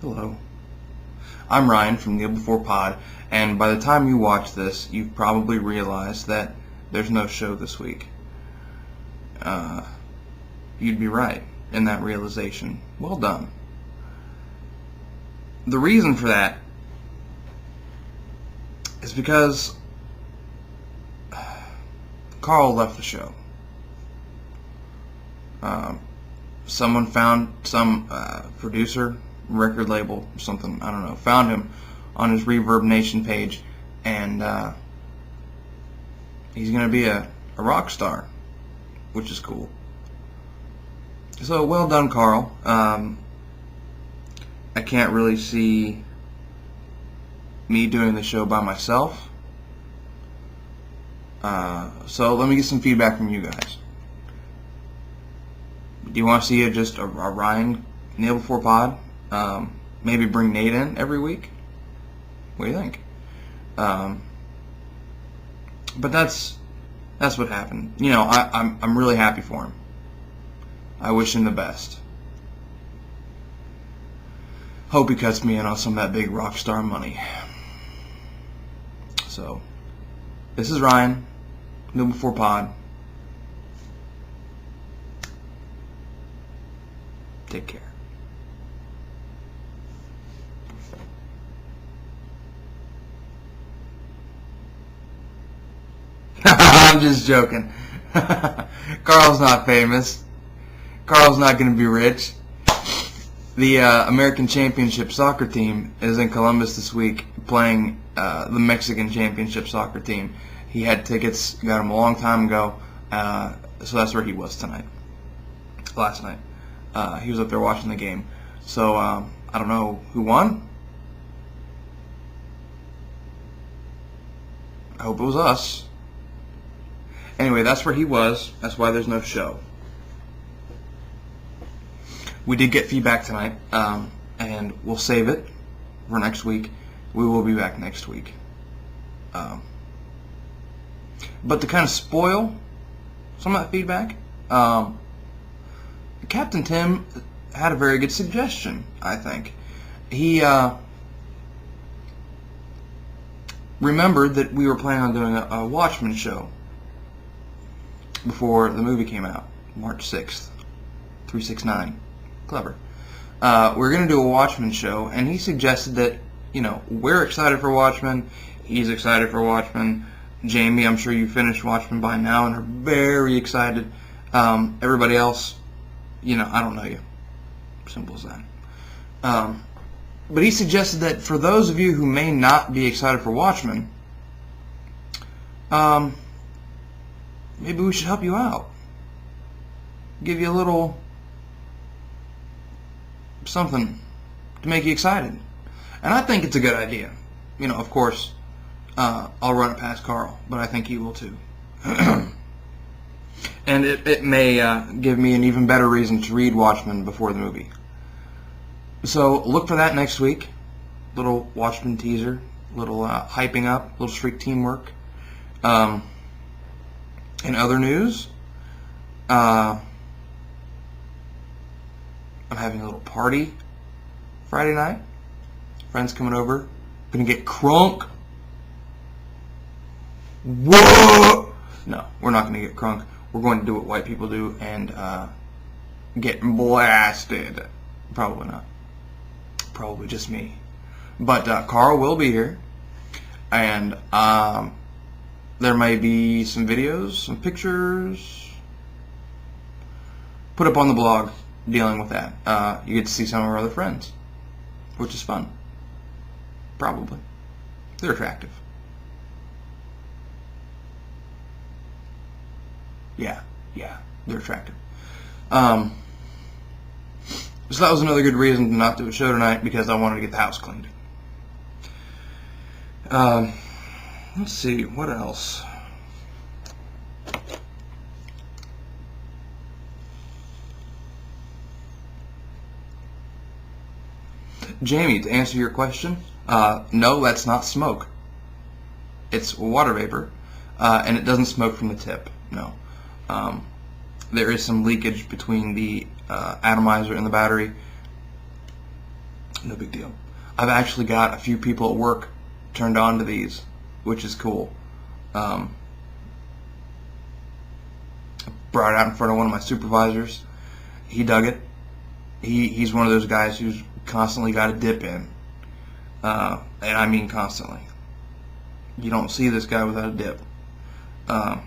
Hello. I'm Ryan from Kneel Before Pod, and by the time you watch this, you've probably realized that there's no show this week. You'd be right in that realization. Well done. The reason for that is because Carl left the show. Someone found some producer, record label, something, I don't know, found him on his Reverb Nation page, and he's going to be a rock star, which is cool. So, well done, Carl. I can't really see me doing the show by myself, so let me get some feedback from you guys. Do you want to see just a Ryan Kneel Before Pod? Maybe bring Nate in every week? What do you think? But that's what happened. You know, I'm really happy for him. I wish him the best. Hope he cuts me in on some of that big rock star money. So, this is Ryan, Kneel Before Pod. Take care. I'm just joking. Carl's not famous. Carl's not going to be rich. The American Championship soccer team is in Columbus this week playing the Mexican Championship soccer team. He had tickets, got them a long time ago, so that's where he was tonight. Last night. He was up there watching the game. So, I don't know who won. I hope it was us. Anyway, that's where he was. That's why there's no show. We did get feedback tonight, and we'll save it for next week. We will be back next week. But to kind of spoil some of that feedback, Captain Tim had a very good suggestion, I think. He remembered that we were planning on doing a Watchmen show before the movie came out, March 6th, 369. Clever. We're going to do a Watchmen show, and he suggested that, you know, we're excited for Watchmen, he's excited for Watchmen. Jamie, I'm sure you finished Watchmen by now and are very excited. Everybody else, you know, I don't know you. Simple as that. But he suggested that for those of you who may not be excited for Watchmen, maybe we should help you out. Give you a little something to make you excited. And I think it's a good idea. You know, of course, I'll run it past Carl, but I think he will too. And it may give me an even better reason to read Watchmen before the movie. So look for that next week. Little Watchmen teaser, little hyping up, little streak teamwork. In other news, I'm having a little party Friday night. Friends coming over. Gonna get crunk. Whoa! No, we're not gonna get crunk. We're going to do what white people do and get blasted. Probably not. Probably just me. But Carl will be here. And there may be some videos, some pictures put up on the blog dealing with that. You get to see some of our other friends, which is fun. Probably. They're attractive. Yeah, they're attractive. So that was another good reason to not do a show tonight, because I wanted to get the house cleaned. Let's see, what else? Jamie, to answer your question, no, that's not smoke. It's water vapor, and it doesn't smoke from the tip, no. There is some leakage between the atomizer and the battery. No big deal. I've actually got a few people at work turned on to these, which is cool. Brought it out in front of one of my supervisors. He dug it. He's one of those guys who's constantly got a dip in. And I mean constantly. You don't see this guy without a dip. The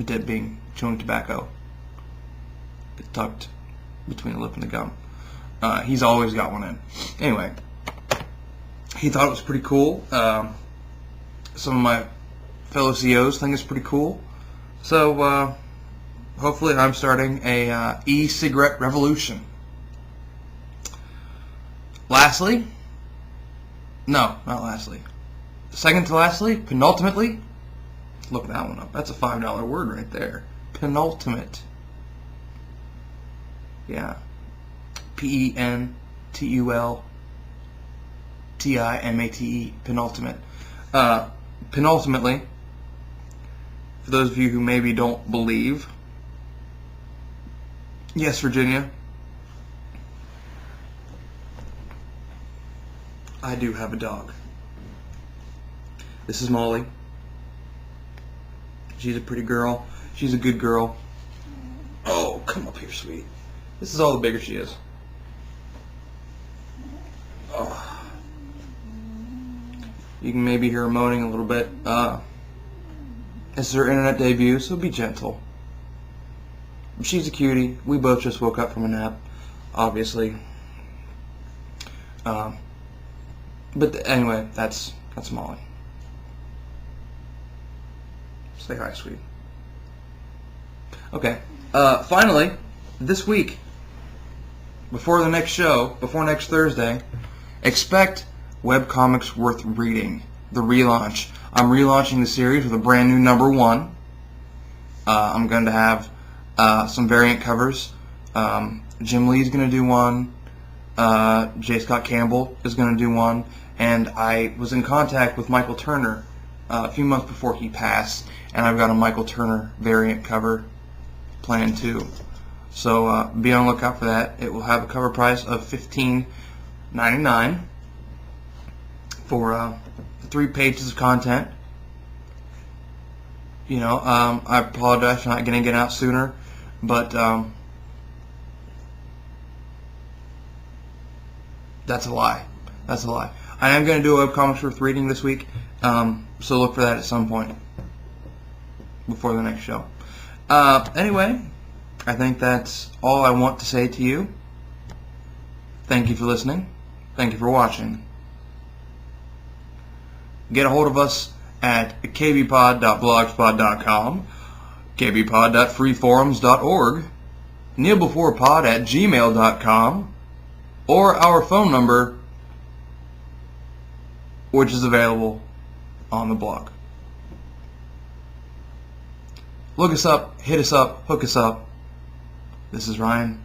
dip being chewing tobacco. It's tucked between the lip and the gum. He's always got one in. Anyway, he thought it was pretty cool. Some of my fellow CEOs think it's pretty cool. So, hopefully I'm starting a e-cigarette revolution. Lastly, no, not lastly. Second to lastly, penultimately, look that one up. That's a $5 word right there. Penultimate. Yeah. Penultimate. Penultimate. Penultimately, for those of you who maybe don't believe, yes, Virginia, I do have a dog. This is Molly. She's a pretty girl. She's a good girl. Oh, come up here, sweetie. This is all the bigger she is. Oh. You can maybe hear her moaning a little bit. This is her internet debut, so be gentle. She's a cutie. We both just woke up from a nap, obviously. But anyway, that's Molly. Say hi, sweetie. Okay. Finally, this week, before the next show, before next Thursday, expect Webcomics Worth Reading, the relaunch. I'm relaunching the series with a brand new #1. I'm going to have some variant covers. Jim Lee's going to do one. J. Scott Campbell is going to do one. And I was in contact with Michael Turner a few months before he passed, and I've got a Michael Turner variant cover planned too. So be on the lookout for that. It will have a cover price of $15.99 for 3 pages of content. You know, I apologize for not getting it out sooner, but that's a lie. That's a lie. I am going to do a Webcomics Worth Reading this week, so look for that at some point before the next show. Anyway, I think that's all I want to say to you. Thank you for listening. Thank you for watching. Get a hold of us at kbpod.blogspot.com, kbpod.freeforums.org, kneelbeforepod@gmail.com, or our phone number, which is available on the blog. Look us up, hit us up, hook us up. This is Ryan.